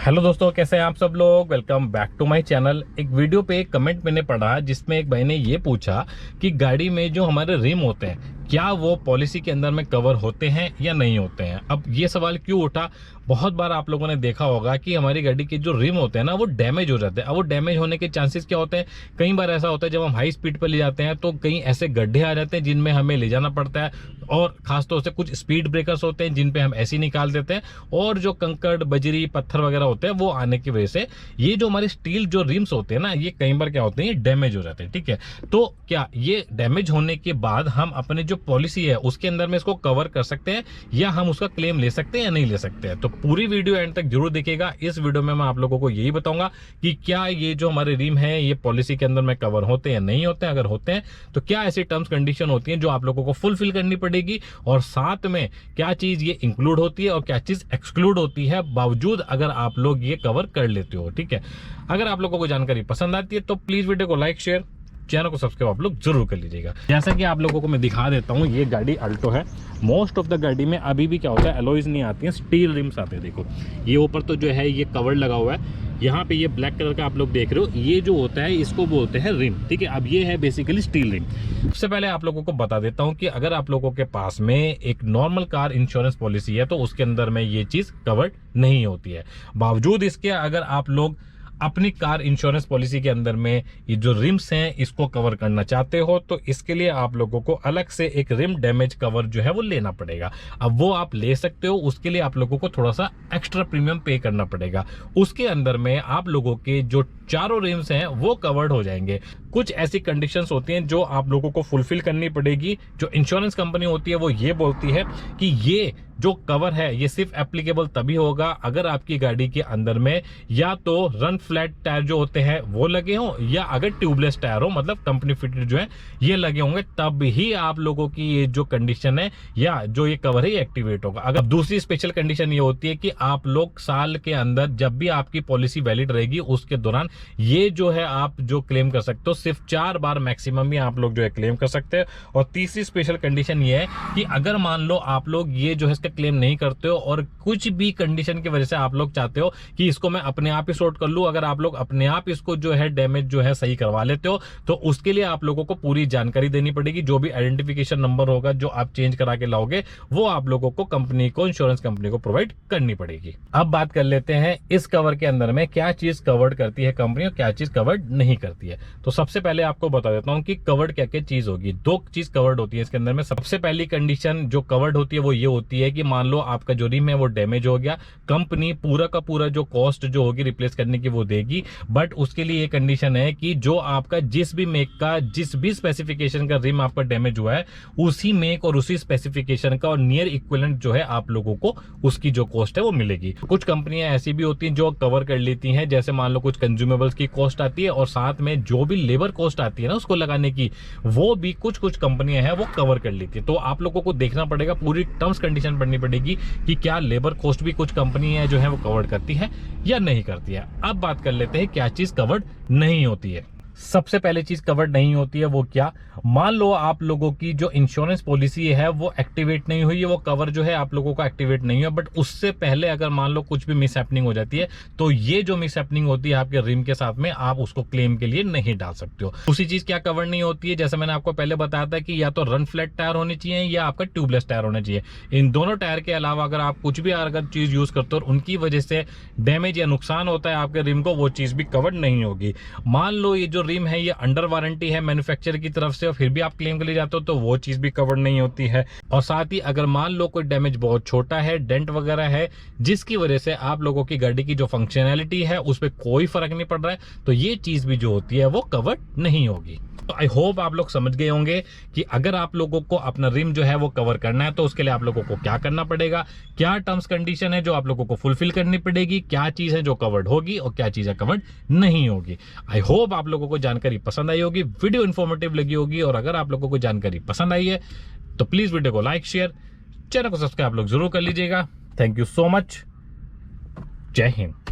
Hello दोस्तों, कैसे हैं आप सब लोग। Welcome back to my channel. एक वीडियो पे एक कमेंट मैंने पढ़ा जिसमें एक भाई ने ये पूछा कि गाड़ी में जो हमारे रिम होते हैं क्या वो पॉलिसी के अंदर में कवर होते हैं या नहीं होते हैं। अब ये सवाल क्यों उठा, बहुत बार आप लोगों ने देखा होगा कि हमारी गाड़ी के जो रिम होते हैं ना वो डैमेज हो जाते हैं। अब वो डैमेज होने के चांसेस क्या होते हैं, कई बार ऐसा होता है जब हम हाई स्पीड पर ले जाते हैं तो कई ऐसे गड्ढे आ जाते हैं जिनमें हमें ले जाना पड़ता है, और खासतौर से कुछ स्पीड ब्रेकर्स होते हैं जिन पे हम ऐसे ही निकाल देते हैं, और जो कंकड़ बजरी पत्थर वगैरह होते हैं वो आने की वजह से ये जो हमारे स्टील जो रिम्स होते हैं ना ये कई बार क्या होते हैं, ये डैमेज हो जाते हैं। ठीक है, तो क्या ये डैमेज होने के बाद हम अपने जो पॉलिसी है उसके अंदर में इसको कवर कर सकते हैं या हम उसका क्लेम ले सकते हैं या नहीं ले सकते हैं। तो पूरी वीडियो एंड तक जरूर देखिएगा। इस वीडियो में मैं आप लोगों को यही बताऊंगा कि क्या ये जो हमारे रिम है ये पॉलिसी के अंदर में कवर होते हैं या नहीं होते हैं। अगर होते हैं तो क्या ऐसी टर्म्स कंडीशन होती हैं जो आप लोगों को फुलफिल करनी पड़ेगी, और साथ में क्या चीज ये इंक्लूड होती है और क्या चीज एक्सक्लूड होती है बावजूद अगर आप लोग ये कवर कर लेते हो। ठीक है, अगर आप लोगों को जानकारी पसंद आती है तो प्लीज वीडियो को लाइक शेयर, चैनल को सब्सक्राइब आप लोग जरूर कर लीजिएगा। जैसा कि आप लोगों को मैं दिखा देता हूँ, ये गाड़ी अल्टो है। मोस्ट ऑफ द गाड़ी में अभी भी क्या होता है, एलॉयज नहीं आती हैं, स्टील रिम्स आते हैं। देखो ये ऊपर तो जो है ये कवर लगा हुआ है, यहाँ पे ये ब्लैक कलर का आप लोग देख रहे हो, ये जो होता है इसको बोलते हैं रिम। ठीक है, अब ये है बेसिकली स्टील रिम। सबसे पहले आप लोगों को बता देता हूँ कि अगर आप लोगों के पास में एक नॉर्मल कार इंश्योरेंस पॉलिसी है तो उसके अंदर में ये चीज कवर्ड नहीं होती है। बावजूद इसके अगर आप लोग अपनी कार इंश्योरेंस पॉलिसी के अंदर में ये जो रिम्स हैं इसको कवर करना चाहते हो तो इसके लिए आप लोगों को अलग से एक रिम डैमेज कवर जो है वो लेना पड़ेगा। अब वो आप ले सकते हो, उसके लिए आप लोगों को थोड़ा सा एक्स्ट्रा प्रीमियम पे करना पड़ेगा। उसके अंदर में आप लोगों के जो चारों रिम्स हैं वो कवर्ड हो जाएंगे। कुछ ऐसी कंडीशंस होती हैं जो आप लोगों को फुलफिल करनी पड़ेगी। जो इंश्योरेंस कंपनी होती है वो ये बोलती है कि ये जो कवर है ये सिर्फ एप्लीकेबल तभी होगा अगर आपकी गाड़ी के अंदर में या तो रन फ्लैट टायर जो होते हैं वो लगे हों, या अगर ट्यूबलेस टायर हो, मतलब कंपनी फिटेड जो है ये लगे होंगे, तब ही आप लोगों की ये जो कंडीशन है या जो ये कवर है ये एक्टिवेट होगा। अगर दूसरी स्पेशल कंडीशन ये होती है कि आप लोग साल के अंदर जब भी आपकी पॉलिसी वैलिड रहेगी उसके दौरान ये जो है आप जो क्लेम कर सकते हो सिर्फ 4 बार मैक्सिमम ही आप लोग जो है क्लेम कर सकते हैं। और तीसरी स्पेशल कंडीशन ये है कि अगर मान लो आप लोग ये जो है इसका क्लेम नहीं करते हो और कुछ भी कंडीशन की वजह से आप लोग चाहते हो कि इसको मैं अपने आप ही सॉर्ट कर लूं, अगर आप लोग अपने आप इसको जो है डैमेज जो है सही करवा लेते हो तो उसके लिए आप लोगों को पूरी जानकारी देनी पड़ेगी। जो भी आइडेंटिफिकेशन नंबर होगा जो आप चेंज करा के लाओगे वो आप लोगों को कंपनी को, इंश्योरेंस कंपनी को प्रोवाइड करनी पड़ेगी। अब बात कर लेते हैं इस कवर के अंदर में क्या चीज कवर्ड करती है कंपनी और क्या चीज कवर्ड नहीं करती है। तो सबसे पहले आपको बता देता हूं कि कवर्ड क्या क्या चीज होगी। 2 चीज कवर्ड होती है इसके अंदर में। सबसे पहली कंडीशन जो कवर्ड होती है वो ये होती है कि मान लो आपका जो रिम है वो डैमेज हो गया, कंपनी पूरा का पूरा जो कॉस्ट जो होगी रिप्लेस करने की वो देगी, बट उसके लिए ये कंडीशन है कि जो आपका जिस भी मेक का जिस भी स्पेसिफिकेशन का रिम आपका डैमेज हुआ है उसी मेक और उसी स्पेसिफिकेशन का और नियर इक्विवेलेंट जो है आप लोगों को उसकी जो कॉस्ट है वो मिलेगी। कुछ कंपनियां ऐसी भी होती हैं जो कवर कर लेती हैं, जैसे मान लो कुछ कंज्यूमेबल्स की कॉस्ट आती है और साथ में जो भी लेबर कॉस्ट आती है ना उसको लगाने की, वो भी कुछ कुछ कंपनियां हैं वो कवर कर लेती है। तो आप लोगों को देखना पड़ेगा, पूरी टर्म्स कंडीशन पढ़नी पड़ेगी कि क्या लेबर कॉस्ट भी कुछ कंपनी है जो है वो कवर करती है या नहीं करती है। अब बात कर लेते हैं क्या चीज कवर्ड नहीं होती है। सबसे पहले चीज कवर्ड नहीं होती है वो क्या, मान लो आप लोगों की जो इंश्योरेंस पॉलिसी है वो एक्टिवेट नहीं हुई है, वो कवर जो है आप लोगों का एक्टिवेट नहीं हुआ, बट उससे पहले अगर मान लो कुछ भी मिस हैपनिंग हो जाती है तो ये जो मिस हैपनिंग होती है आपके रिम के साथ में आप उसको क्लेम के लिए नहीं डाल सकते हो। दूसरी चीज क्या कवर नहीं होती है, जैसे मैंने आपको पहले बताया था कि या तो रन फ्लैट टायर होने चाहिए या आपका ट्यूबलेस टायर होने चाहिए। इन दोनों टायर के अलावा अगर आप कुछ भी अगर चीज यूज करते हो और उनकी वजह से डैमेज या नुकसान होता है आपके रिम को, वो चीज भी कवर्ड नहीं होगी। मान लो ये जो रिम है ये अंडर वारंटी है मैन्युफैक्चरर की तरफ से और फिर भी आप क्लेम के लिए जाते हो तो वो चीज भी कवर नहीं होती है। और साथ ही अगर मान लो कोई डैमेज बहुत छोटा है, डेंट वगैरह है, जिसकी वजह से आप लोगों की गाड़ी की जो फंक्शनैलिटी है उस पर कोई फर्क नहीं पड़ रहा है, तो ये चीज भी जो होती है वो कवर्ड नहीं होगी। तो आई होप आप लोग समझ गए होंगे कि अगर आप लोगों को अपना रिम जो है वो कवर करना है तो उसके लिए आप लोगों को क्या करना पड़ेगा, क्या टर्म्स कंडीशन है जो आप लोगों को फुलफिल करनी पड़ेगी, क्या चीज है जो कवर्ड होगी और क्या चीज है कवर्ड नहीं होगी। आई होप आप लोगों को जानकारी पसंद आई होगी, वीडियो इन्फॉर्मेटिव लगी होगी, और अगर आप लोगों को जानकारी पसंद आई है तो प्लीज वीडियो को लाइक शेयर, चैनल को सब्सक्राइब आप लोग जरूर कर लीजिएगा। Thank you so much. जय हिंद।